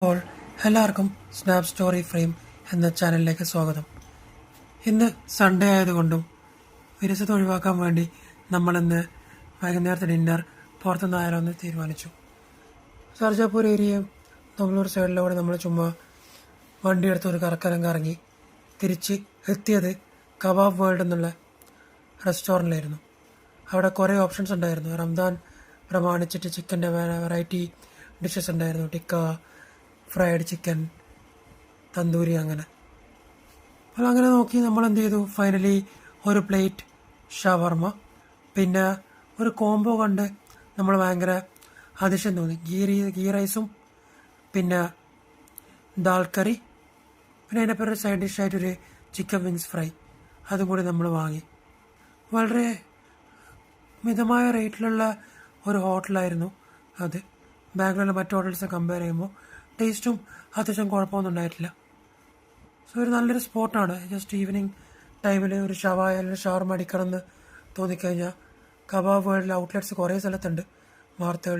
അപ്പോൾ എല്ലാവർക്കും snap story frame എന്ന ചാനലിലേക്ക് സ്വാഗതം. ഇന്ന് സൺഡേ ആയതുകൊണ്ടും വിരസത ഒഴിവാക്കാൻ വേണ്ടി നമ്മളിന്ന് വൈകുന്നേരത്തെ ഡിന്നർ പുറത്തുനിന്നായാലോ എന്ന് തീരുമാനിച്ചു. സർജാപൂർ ഏരിയയും തൊമ്മലൂർ സൈഡിലൂടെ നമ്മൾ ചുമ്മാ വണ്ടി എടുത്ത് ഒരു കറക്കരം കറങ്ങി തിരിച്ച് എത്തിയത് കബാബ് വേൾഡ് എന്നുള്ള റെസ്റ്റോറൻറ്റിലായിരുന്നു. അവിടെ കുറേ ഓപ്ഷൻസ് ഉണ്ടായിരുന്നു. റംദാൻ പ്രമാണിച്ചിട്ട് ചിക്കൻ്റെ വെറൈറ്റി ഡിഷസ് ഉണ്ടായിരുന്നു. ടിക്ക, ഫ്രൈഡ് ചിക്കൻ, തന്തൂരി, അങ്ങനെ. അപ്പോൾ അങ്ങനെ നോക്കി നമ്മൾ എന്ത് ചെയ്തു, ഫൈനലി ഒരു പ്ലേറ്റ് ഷവർമ, പിന്നെ ഒരു കോംബോ കണ്ട് നമ്മൾ ഭയങ്കര അതിശയം തോന്നി. ഗീ റൈസും പിന്നെ ദാൽ കറി, പിന്നെ അതിൻ്റെ പേര് സൈഡ് ഡിഷായിട്ടൊരു ചിക്കൻ വിങ്സ് ഫ്രൈ, അതും കൂടി നമ്മൾ വാങ്ങി. വളരെ മിതമായ റേറ്റിലുള്ള ഒരു ഹോട്ടലായിരുന്നു അത്. ബാംഗ്ലൂരിലെ മറ്റു ഹോട്ടൽസ് കമ്പയർ ചെയ്യുമ്പോൾ ടേസ്റ്റും അത്യാവശ്യം കുഴപ്പമൊന്നും ഉണ്ടായിട്ടില്ല. സോ ഒരു നല്ലൊരു സ്പോട്ടാണ്. ജസ്റ്റ് ഈവനിങ് ടൈമിൽ ഒരു ഷവായ അല്ലെങ്കിൽ ഷവർമ അടിക്കണം എന്ന് തോന്നിക്കഴിഞ്ഞാൽ കബാബ് വേൾഡിലെ ഔട്ട്ലെറ്റ്സ് കുറേ സ്ഥലത്തുണ്ട്. മാർത്തഹള്ളി,